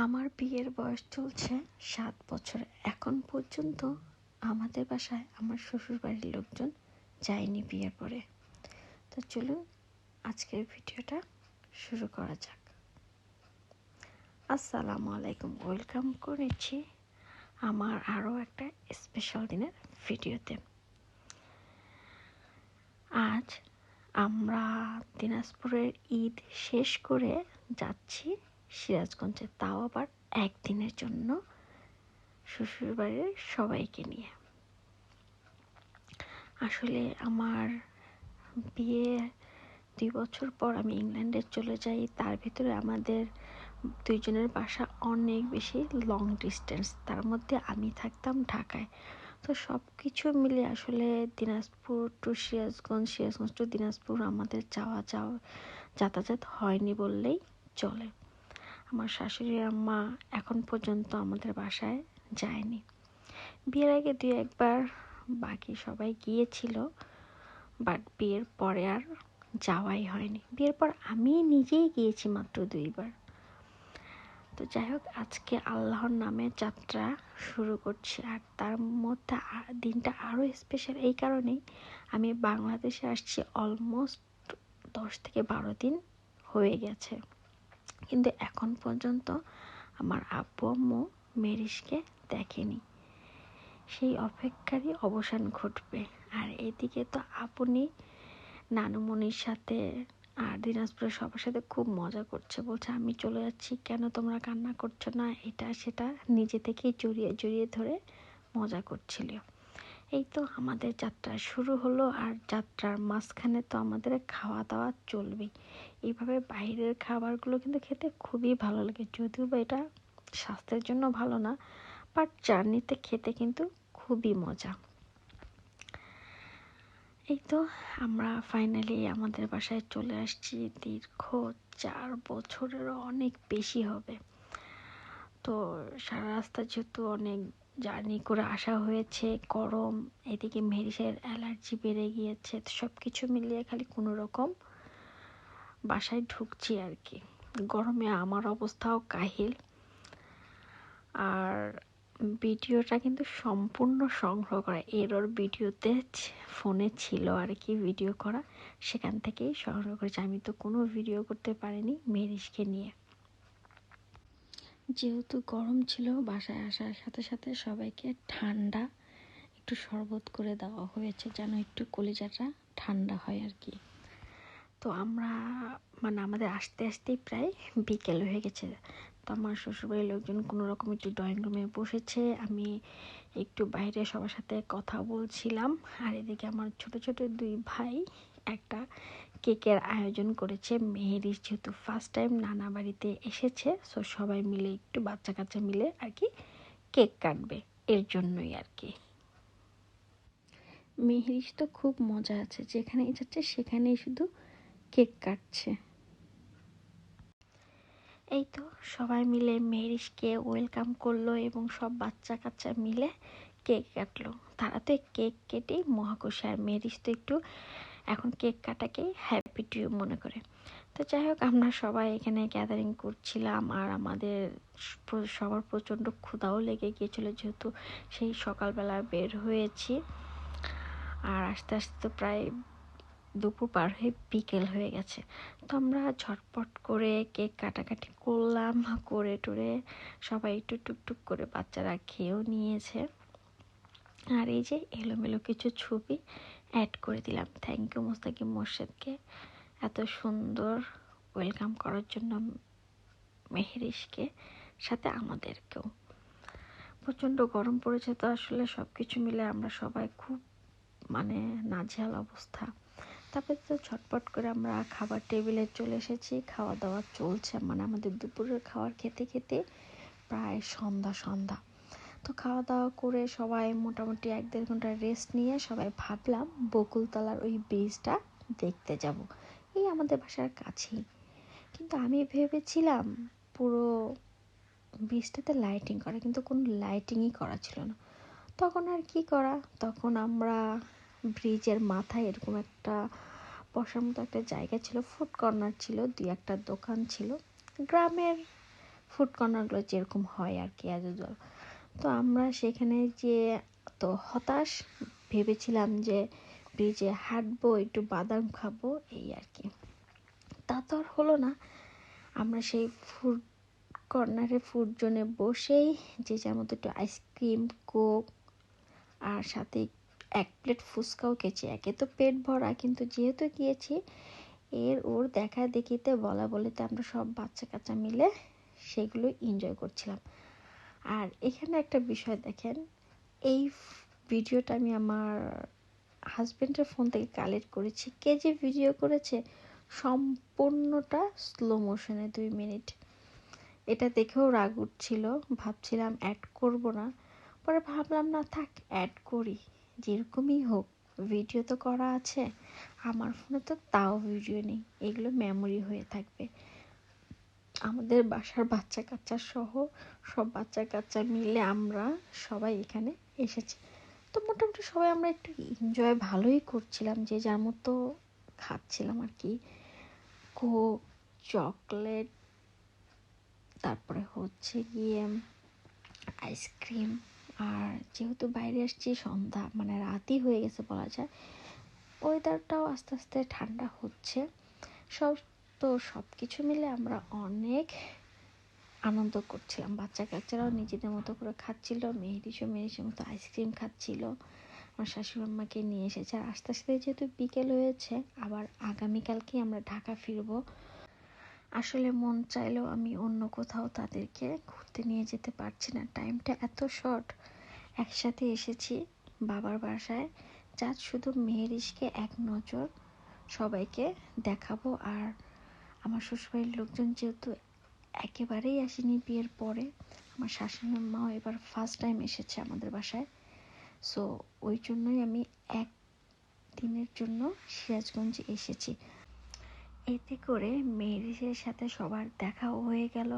আমার বিয়ের বয়স চলছে 7 বছর। এখন পর্যন্ত আমাদের বাসায় আমার শ্বশুরবাড়ির লোকজন যায়নি বিয়ের পরে। তো চলুন আজকের ভিডিওটা শুরু করা যাক। আসসালামু আলাইকুম, ওয়েলকাম করেছি আমার আরও একটা স্পেশাল দিনের ভিডিওতে। আজ আমরা দিনাজপুরের ঈদ শেষ করে যাচ্ছি সিরাজগঞ্জে, তাও আবার একদিনের জন্য শ্বশুরবাড়ির সবাইকে নিয়ে। আসলে আমার বিয়ে 2 বছর পর আমি ইংল্যান্ডে চলে যাই। তার ভিতরে আমাদের দুইজনের বাসা অনেক বেশি লং ডিস্টেন্স, তার মধ্যে আমি থাকতাম ঢাকায়। তো সব কিছু মিলে আসলে দিনাজপুর টু সিরাজগঞ্জ, সিরাজগঞ্জ টু দিনাজপুর আমাদের যাতায়াত হয়নি বললেই চলে। আমার শাশুড়ি আম্মা এখন পর্যন্ত আমাদের বাসায় যায়নি। বিয়ের আগে 2-1 বার বাকি সবাই গিয়েছিল, বাট বিয়ের পরে আর যাওয়াই হয়নি। বিয়ের পর আমি নিজেই গিয়েছি মাত্র 2 বার। তো যাই হোক, আজকে আল্লাহর নামে যাত্রা শুরু করছি। আর তার মধ্যে দিনটা আরও স্পেশাল এই কারণেই, আমি বাংলাদেশে আসছি অলমোস্ট 10 থেকে 12 দিন হয়ে গেছে, কিন্তু এখন পর্যন্ত আমার আব্বু আম্মু মেরিশকে দেখেনি। সেই অপেক্ষারই অবসান ঘটবে। আর এদিকে তো আপনি নানুমণির সাথে আর দিনাজপুরের সবার সাথে খুব মজা করছে, বলছে আমি চলে যাচ্ছি, কেন তোমরা কান্না করছো না, এটা সেটা নিজে থেকেই জড়িয়ে ধরে মজা করছিল। এই তো আমাদের যাত্রা শুরু হলো, আর যাত্রার মাঝখানে তো আমাদের খাওয়া দাওয়া চলবেই। এইভাবে বাইরের খাবারগুলো কিন্তু খেতে খুবই ভালো লাগে, যদিও বা এটা স্বাস্থ্যের জন্য ভালো না, বাট জার্নিতে খেতে কিন্তু খুবই মজা। এই তো আমরা ফাইনালি আমাদের বাসায় চলে আসছি। দীর্ঘ 4 বছরেরও অনেক বেশি হবে। তো সারা রাস্তা যেহেতু অনেক জার্নি করে আসা হয়েছে, গরম, এদিকে মেরিসের অ্যালার্জি বেড়ে গিয়েছে, সব কিছু মিলিয়ে খালি কোনো রকম বাসায় ঢুকছি আর কি। গরমে আমার অবস্থাও কাহিল। আর ভিডিওটা কিন্তু সম্পূর্ণ সংগ্রহ করা, এরর ভিডিওতে ফোনে ছিল আর কি ভিডিও করা, সেখান থেকেই সংগ্রহ করেছি। আমি তো কোনো ভিডিও করতে পারিনি মেরিশকে নিয়ে। যেহেতু গরম ছিল, বাসায় আসার সাথে সাথে সবাইকে ঠান্ডা একটু শরবত করে দেওয়া হয়েছে, যেন একটু কলিজাটা ঠান্ডা হয় আর কি। তো আমরা আমাদের আসতে আসতেই প্রায় বিকেল হয়ে গেছে। তো আমার শ্বশুরবাড়ির লোকজন কোনো রকম একটু ড্রয়িং রুমে বসেছে, আমি একটু বাইরে সবার সাথে কথা বলছিলাম। আর এদিকে আমার ছোট ছোট 2 ভাই একটা কেকের আয়োজন করেছে। মেহেরিস যেহেতু ফার্স্ট টাইম নানা বাড়িতে এসেছে, সো সবাই মিলে একটু বাচ্চা কাচ্চা মিলে আর কি কেক কাটবে, এর জন্যই আর কি। মেহেরিস তো খুব মজা আছে, যেখানেই যাচ্ছে সেখানেই শুধু কেক কাটছে। এই তো সবাই মিলে মেরিশকে ওয়েলকাম করলো এবং সব বাচ্চা কাচ্চা মিলে কেক কাটলো। তারা তো কেক কেটেই মহাখুশি, আর মেরিশ তো একটু এখন কেক কাটাকেই হ্যাপি টু মনে করে। তো যাই হোক, আমরা সবাই এখানে গ্যাদারিং করছিলাম, আর আমাদের সবার প্রচণ্ড ক্ষুধাও লেগে গিয়েছিল, যেহেতু সেই সকালবেলা বের হয়েছি। আর আস্তে আস্তে তো প্রায় দুপুর পার হয়ে বিকেল হয়ে গেছে। তো আমরা ঝটপট করে কেক কাটাকাটি করলাম, করে টোরে সবাই একটু টুকটুক করে বাচ্চারা খেয়েও নিয়েছে। আর এই যে এলোমেলো কিছু ছবি অ্যাড করে দিলাম। থ্যাংক ইউ মুস্তাকিম মোর্শেদকে এত সুন্দর ওয়েলকাম করার জন্য, মেহেরিশকে, সাথে আমাদেরকেও। প্রচণ্ড গরম পড়েছে, তো আসলে সব কিছু মিলে আমরা সবাই খুব নাজেহাল অবস্থা। তারপরে তো ঝটপট করে আমরা খাবার টেবিলে চলে এসেছি, খাওয়া দাওয়া চলছে। আমাদের দুপুরের খাবার খেতে খেতে প্রায় সন্ধ্যা। তো খাওয়া দাওয়া করে সবাই মোটামুটি 1-1.5 ঘন্টা রেস্ট নিয়ে সবাই ভাবলাম বকুলতলার ওই ব্রিজটা দেখতে যাব, এই আমাদের বাসার কাছেই। কিন্তু আমি ভেবেছিলাম পুরো ব্রিজটাতে লাইটিং করা, কিন্তু কোনো লাইটিংই করা ছিল না। তখন আর কি করা, তখন আমরা ব্রিজের মাথায় এরকম একটা বসার মতো একটা জায়গা ছিল, ফুড কর্নার ছিল, 2-1টা দোকান ছিল। গ্রামের ফুড কর্নারগুলো যেরকম হয় আর কি অ্যাজ ইউজুয়াল। তো আমরা সেখানে যে তো হতাশ, ভেবেছিলাম যে ব্রিজে হাঁটবো, একটু বাদাম খাবো, এই আর কি। তা তো আর হলো না। আমরা সেই ফুড কর্নারে ফুড জোনে বসেই যে যার মতো একটু আইসক্রিম, কোক আর সাথে 1 প্লেট ফুচকাও খেয়েছি। একে তো পেট ভরা, কিন্তু যেহেতু গিয়েছি ওর দেখা দেখিতে বলা বলিতে আমরা সব বাচ্চা কাচ্চা মিলে সেগুলো এনজয় করছিলাম। আর এখানে একটা বিষয় দেখেন, এই ভিডিওটা আমি আমার হাজব্যান্ডের ফোন থেকে কালেক্ট করেছি। কে যে ভিডিও করেছে সম্পূর্ণটা স্লো মোশনে 2 মিনিট। এটা দেখেও রাগ উঠছিল, ভাবছিলাম অ্যাড করব না, পরে ভাবলাম না থাক অ্যাড করি, যেরকমই হোক ভিডিও তো করা আছে। আমার ফোনে তো তাও ভিডিও নেই, এগুলো মেমোরি হয়ে থাকবে। আমাদের বাসার বাচ্চা কাচ্চা সহ সব বাচ্চা কাচ্চা মিলে আমরা সবাই এখানে এসেছি। তো মোটামুটি সবাই আমরা একটু এনজয় ভালোই করছিলাম, যে যার মতো খাচ্ছিলাম আর কি। কোক, চকলেট, তারপরে হচ্ছে গিয়ে আইসক্রিম। আর যেহেতু বাইরে আসছি সন্ধ্যা, মানে রাতই হয়ে গেছে বলা যায়, ওয়েদারটাও আস্তে আস্তে ঠান্ডা হচ্ছে। সব তো সব কিছু মিলে আমরা অনেক আনন্দ করছিলাম। বাচ্চা কাচ্চারাও নিজেদের মতো করে খাচ্ছিল, মেহেরিসের মতো আইসক্রিম খাচ্ছিল। আমার শাশুড়ি আম্মাকে নিয়ে এসেছে। আর আস্তে আস্তে যেহেতু বিকেল হয়েছে, আবার আগামীকালকে আমরা ঢাকা ফিরবো। আসলে মন চাইলেও আমি অন্য কোথাও তাদেরকে ঘুরতে নিয়ে যেতে পারছি না, টাইমটা এত শর্ট। একসাথে এসেছি বাবার বাসায়, যা শুধু মেহেরিসকে এক নজর সবাইকে দেখাবো। আর আমার শ্বশুরবাড়ির লোকজন যেহেতু একেবারেই আসেনি বিয়ের পরে, আমার শাশুড়ি মাও এবার ফার্স্ট টাইম এসেছে আমাদের বাসায়। সো ওই জন্যই আমি 1 দিনের জন্য সিরাজগঞ্জে এসেছি। এতে করে মেহেরিসের সাথে সবার দেখাও হয়ে গেল।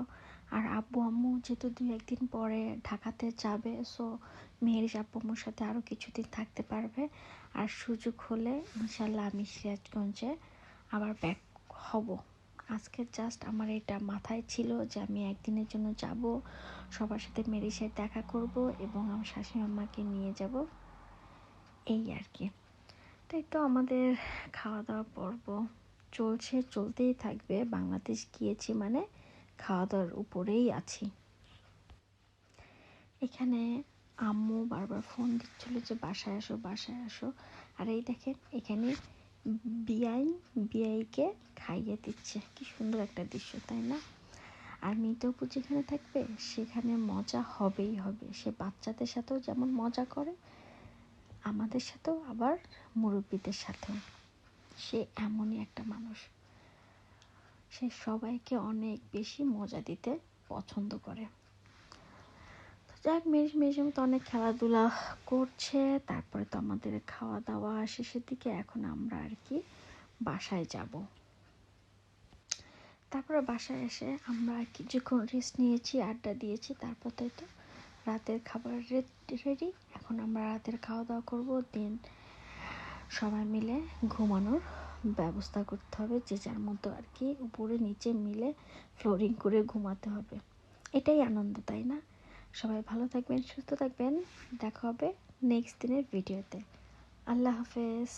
আর আব্বু আম্মু যেহেতু 2-1 দিন পরে ঢাকাতে যাবে, সো মেহেরিস আব্বু আম্মুর সাথে আরও কিছুদিন থাকতে পারবে। আর সুযোগ হলে ইনশাল্লাহ আমি সিরাজগঞ্জে আবার ব্যাক হব। আজকে জাস্ট আমার এটা মাথায় ছিল যে আমি 1 দিনের জন্য যাব, সবার সাথে মেহেরিসের দেখা করব এবং আমার শাশুড়ি আম্মাকে নিয়ে যাব, এই আর কি। তাই তো আমাদের খাওয়া দাওয়া পর্ব চলছে, চলতেই থাকবে। বাংলাদেশ গিয়েছি মানে খাওয়া দাওয়ার উপরেই আছি। এখানে আম্মু বারবার ফোন দিচ্ছিল যে বাসায় আসো, বাসায় আসো। আর এই দেখেন এখানে বিআইকে খাইয়ে দিচ্ছে, কি সুন্দর একটা দৃশ্য, তাই না? আর মিতপু যেখানে থাকবে সেখানে মজা হবেই হবে। সে বাচ্চাদের সাথেও যেমন মজা করে, আমাদের সাথেও, আবার মুরব্বীদের সাথেও। সে এমনই একটা মানুষ, সে সবাইকে অনেক বেশি মজা দিতে পছন্দ করে। তো যাক, মেয়ের মতো অনেক খেলাধুলা করছে। তারপরে তো আমাদের খাওয়া দাওয়া শেষের দিকে, এখন আমরা আর কি বাসায় যাব। তারপরে বাসায় এসে আমরা কিছুক্ষণ রেস্ট নিয়েছি, আড্ডা দিয়েছি। তারপর তাই তো রাতের খাবার রেডি। এখন আমরা রাতের খাওয়া দাওয়া করবো, দেন সবাই মিলে ঘুমানোর ব্যবস্থা করতে হবে। যে যার মতো আর কি উপরে নিচে মিলে ফ্লোরিং করে ঘুমাতে হবে। এটাই আনন্দ, তাই না? সবাই ভালো থাকবেন, সুস্থ থাকবেন। দেখা হবে নেক্সট দিনের ভিডিওতে। আল্লাহ হাফেজ।